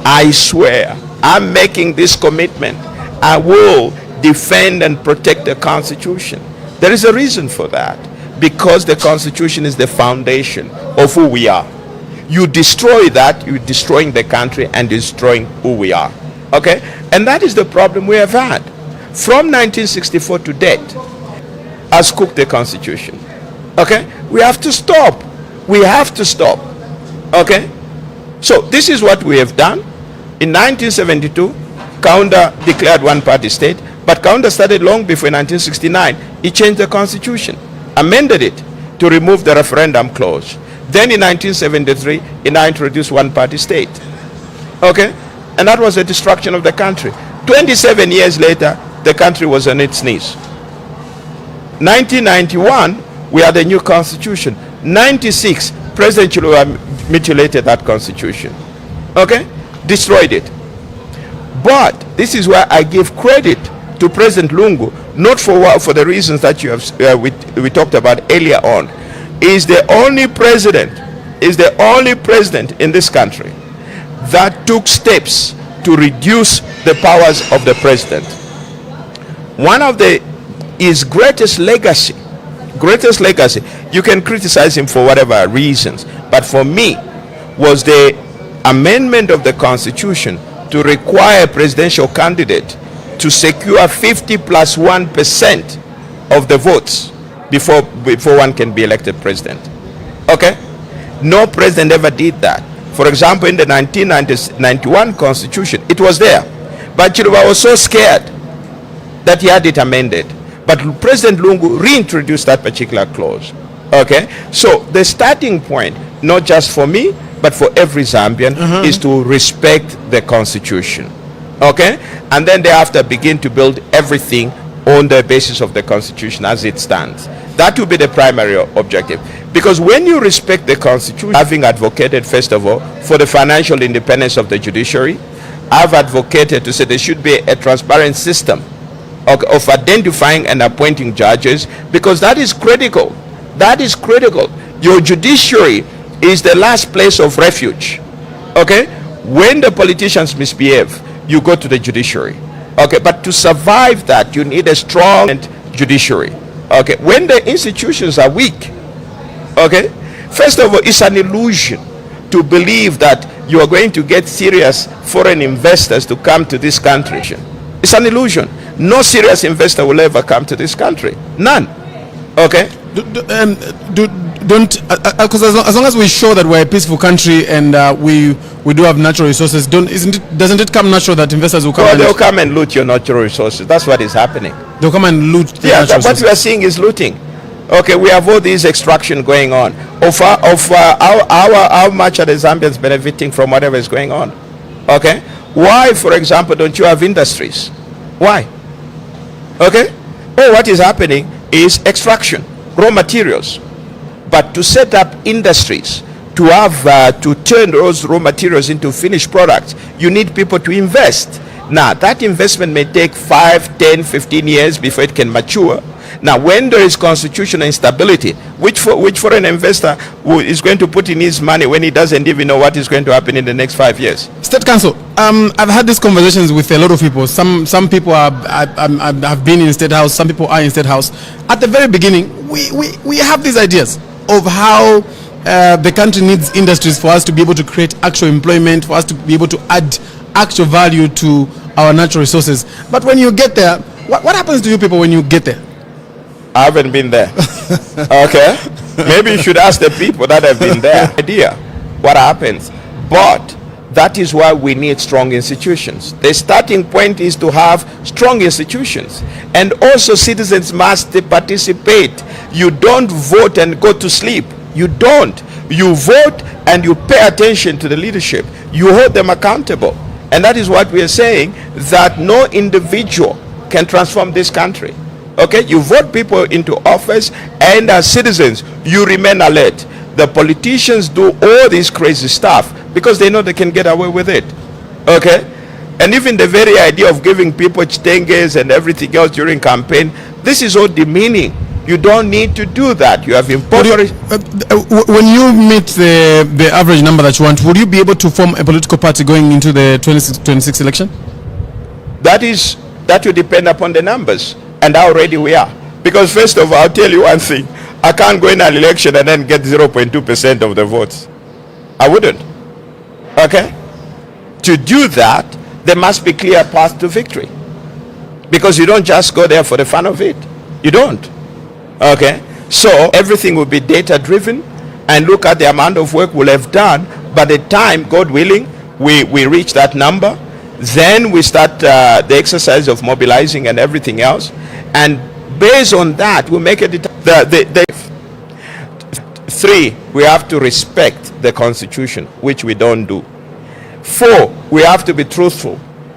I swear, I'm making this commitment. I will defend and protect the Constitution. There is a reason for that. Because the Constitution is the foundation of who we are. You destroy that, you're destroying the country and destroying who we are. Okay? And that is the problem we have had. From 1964 to date, has cooked the Constitution. Okay? We have to stop. We have to stop. Okay? So this is what we have done. In 1972, Kaunda declared one-party state, but Kaunda started long before 1969. He changed the Constitution, amended it to remove the referendum clause. Then in 1973, he now introduced one-party state. Okay? And that was the destruction of the country. 27 years later, the country was on its knees. 1991, we had a new constitution. 96, President Chiluba mutilated that constitution. Okay? Destroyed it. But this is where I give credit to President Lungu, not for the reasons that you have we talked about earlier on. Is the only president in this country that took steps to reduce the powers of the president. One of his greatest legacy, you can criticize him for whatever reasons, but for me was the amendment of the Constitution to require a presidential candidate to secure 50+1% of the votes before one can be elected president. Okay? No president ever did that. For example, in the 1991 Constitution, it was there. But Chiluba was so scared that he had it amended. But President Lungu reintroduced that particular clause. Okay? So the starting point, not just for me, but for every Zambian, is to respect the Constitution. Okay? And then thereafter begin to build everything on the basis of the Constitution as it stands. That will be the primary objective. Because when you respect the Constitution, having advocated, first of all, for the financial independence of the judiciary, I've advocated to say there should be a transparent system of identifying and appointing judges, because that is critical. That is critical. Your judiciary is the last place of refuge. Okay? When the politicians misbehave, you go to the judiciary. Okay? But to survive that, you need a strong judiciary. Okay? When the institutions are weak, okay, first of all, it's an illusion to believe that you are going to get serious foreign investors to come to this country. It's an illusion. No serious investor will ever come to this country. None. Okay? Because as long as we show that we're a peaceful country and we do have natural resources, doesn't it come natural that investors will come? Well, they'll come and loot your natural resources. That's what is happening. They'll come and loot the natural resources. What we are seeing is looting. Okay, we have all these extraction going on. How much are the Zambians benefiting from whatever is going on? Okay, why, for example, don't you have industries? Why? Okay, what is happening is extraction, raw materials. But to set up industries, to have to turn those raw materials into finished products, you need people to invest. Now, that investment may take 5, 10, 15 years before it can mature. Now, when there is constitutional instability, which foreign investor is going to put in his money when he doesn't even know what is going to happen in the next 5 years? State Council, I've had these conversations with a lot of people. Some people have been in State House, some people are in State House. At the very beginning, we have these ideas of how the country needs industries for us to be able to create actual employment, for us to be able to add actual value to our natural resources. But when you get there, what happens to you people when you get there? I haven't been there. Okay? Maybe you should ask the people that have been there. Idea what happens. But that is why we need strong institutions. The starting point is to have strong institutions. And also citizens must participate. You don't vote and go to sleep. You don't. You vote and you pay attention to the leadership. You hold them accountable. And that is what we are saying, that no individual can transform this country. Okay, you vote people into office, and as citizens, you remain alert. The politicians do all this crazy stuff because they know they can get away with it. Okay, and even the very idea of giving people chitenges and everything else during campaign, this is all demeaning You don't need to do that. You have impoverished. When you meet the average number that you want, would you be able to form a political party going into the 26 election? That will depend upon the numbers and how ready we are. Because first of all, I'll tell you one thing. I can't go in an election and then get 0.2% of the votes. I wouldn't. Okay? To do that, there must be clear path to victory. Because you don't just go there for the fun of it. You don't. Okay? So everything will be data driven, and look at the amount of work we'll have done. By the time, God willing, we reach that number, then we start the exercise of mobilizing and everything else. And based on that, we'll make it. Three, we have to respect the Constitution, which we don't do. 4, we have to be truthful.